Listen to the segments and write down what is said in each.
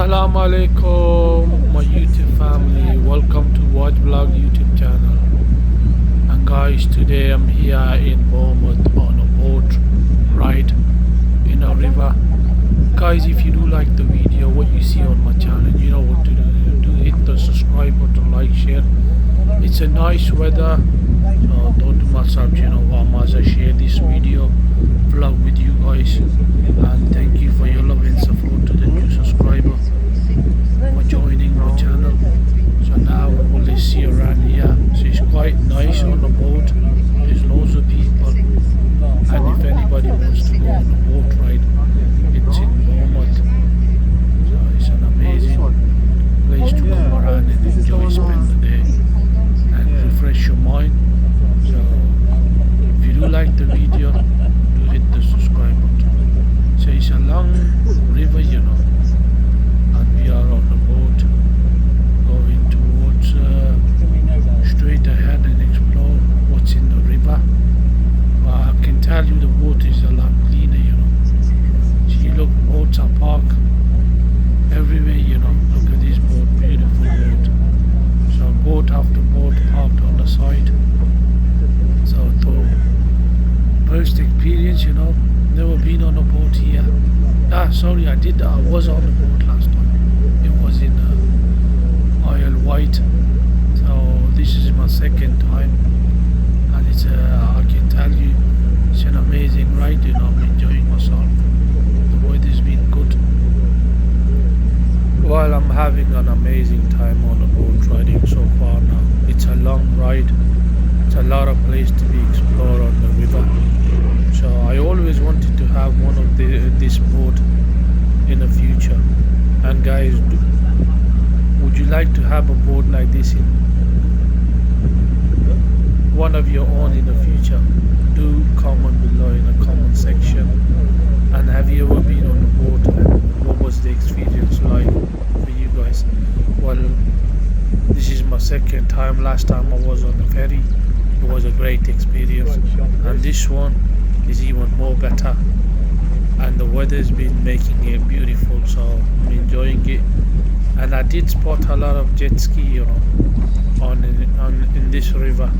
Assalamu alaikum, my YouTube family. Welcome to Watch Vlog YouTube channel. And guys, today I'm here in Bournemouth on a boat ride in a river. Guys, if you do like the video, what you see on my channel, you know what to do. Do hit the subscribe button, like, share. It's a nice weather, so I thought to myself, you know what, I might as well share this video vlog with you guys. And thank you for your love and support to the new subscriber for joining my channel. So now all they see around here, so it's quite nice on the boat. There's loads of people, and if anybody wants to go on a boat ride, it's in Bournemouth. So it's an amazing place to come around and enjoy, spend the day and refresh your mind. So if you do like the video, do hit the subscribe button. So it's a long river, you know, and we are on the boat going towards straight ahead and explore what's in the river. But I can tell you the water is a lot cleaner, you know. See, look, boats are parked everywhere, you know. Look at this boat, beautiful boat. So boat after boat parked on the side. So I thought, first experience, you know. Never been on a boat here. Sorry, I was on a boat last time. It was in Isle White. So this is my second time, and it's I can tell you, it's an amazing ride. You know, I'm enjoying myself. The weather's been good. Well, I'm having an amazing time on a boat riding so far now. It's a long ride. It's a lot of place to be explored on the river. So I always wanted to have one of this boat in the future. And guys, would you like to have a boat like this in one of your own in the future? Do comment below in the comment section. And have you ever been on a boat, and what was the experience like for you guys? Well, this is my second time. Last time I was on the ferry. It was a great experience, and this one is even more better, and the weather's been making it beautiful, so I'm enjoying it. And I did spot a lot of jet ski, you know, in this river.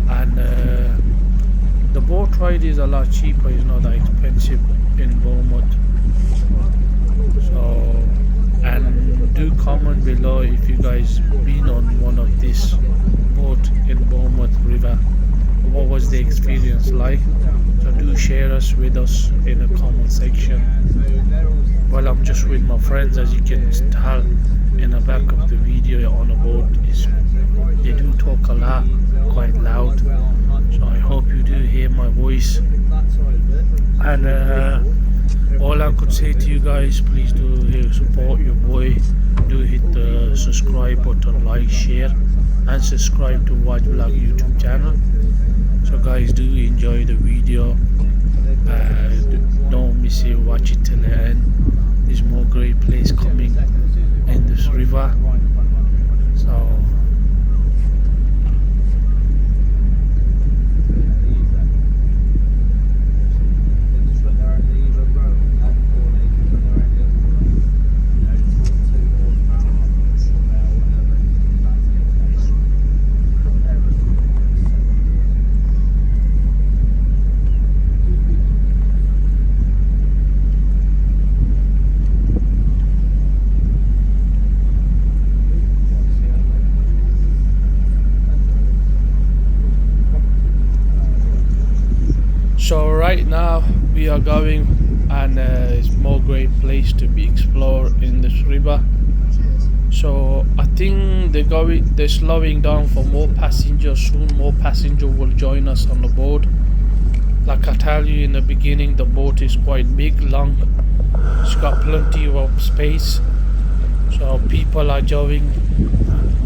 And the boat ride is a lot cheaper, it's not that expensive in Bournemouth. So, and do comment below if you guys been on one of this boat in Bournemouth river. What was the experience like? So do share us with us in the comment section. Well, I'm just with my friends, as you can tell in the back of the video on the boat. They do talk a lot, quite loud, so I hope you do hear my voice. And all I could say to you guys, please do support your boy. Do hit the subscribe button, like, share, and subscribe to Watch Vlog YouTube channel. So guys, do enjoy the video. Don't miss it, watch it till the end. There's more great place coming in this river. So right now we are going, and it's more great place to be explored in this river. So I think they're slowing down for more passengers soon. More passengers will join us on the boat. Like I tell you in the beginning, the boat is quite big, long. It's got plenty of space. So people are joining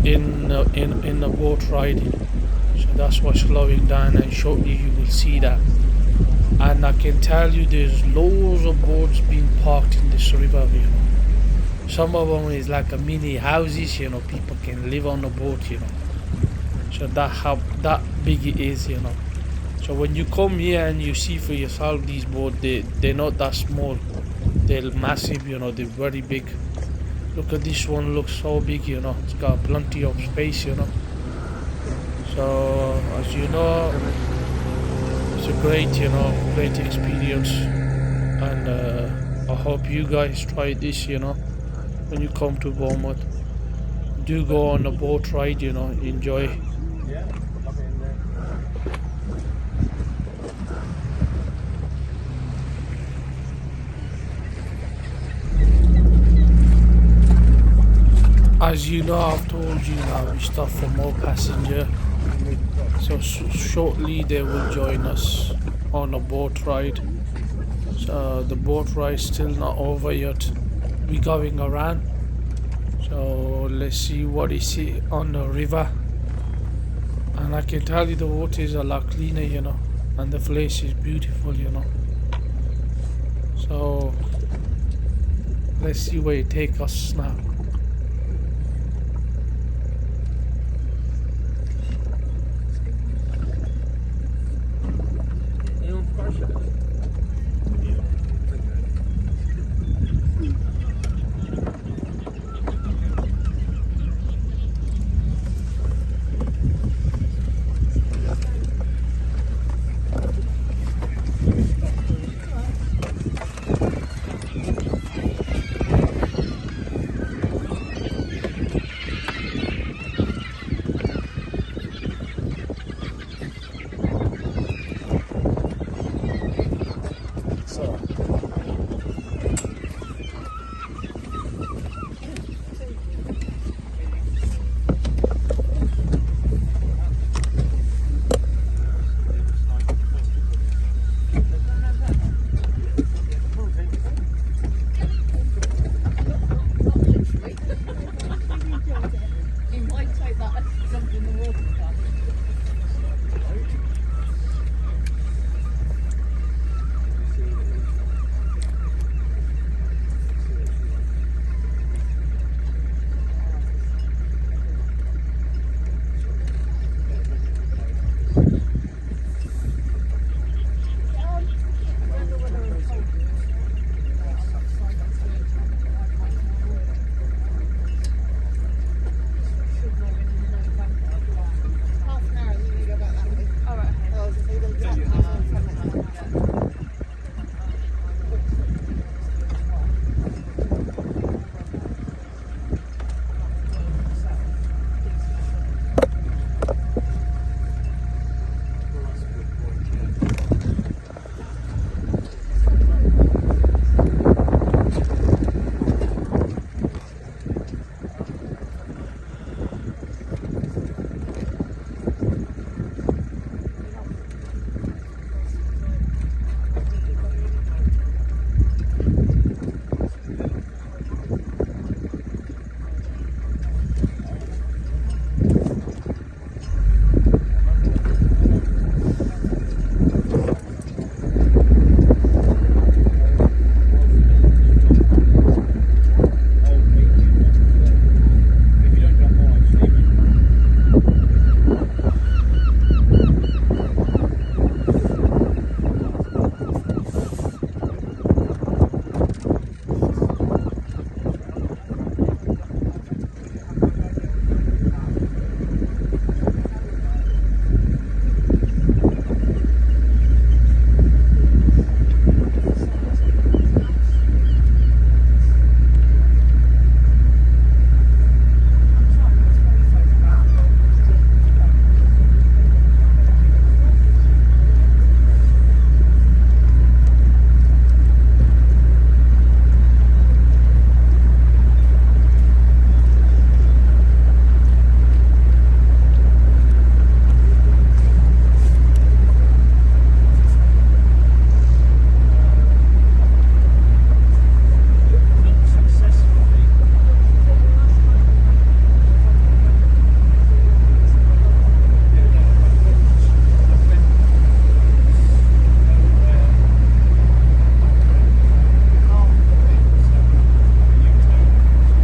in the boat riding. So that's what's slowing down, and shortly you will see that. And I can tell you there's loads of boats being parked in this river, you know. Some of them is like a mini houses, you know, people can live on the boat, you know. So that big it is, you know. So when you come here and you see for yourself these boats, they're not that small. They're massive, they're very big. Look at this one, looks so big, it's got plenty of space, So, as you know, it's a great experience. And I hope you guys try this, when you come to Bournemouth. Do go on a boat ride, enjoy. As you know, I've told you now, we stop for more passenger. So shortly they will join us on a boat ride. So the boat ride still not over yet. We going around. So let's see what is it on the river. And I can tell you the water is a lot cleaner, and the place is beautiful, So let's see where it takes us now.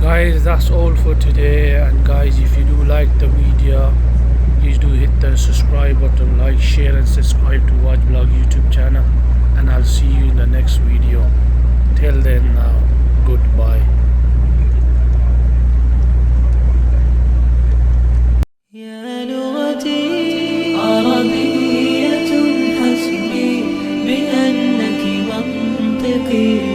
Guys, that's all for today. And guys, if you do like the video, Please do hit the subscribe button, like, share and subscribe to Watch Blog YouTube channel, and I'll see you in the next video. Till then, now goodbye. يا لغتي عربية حسبي بأنك منطقي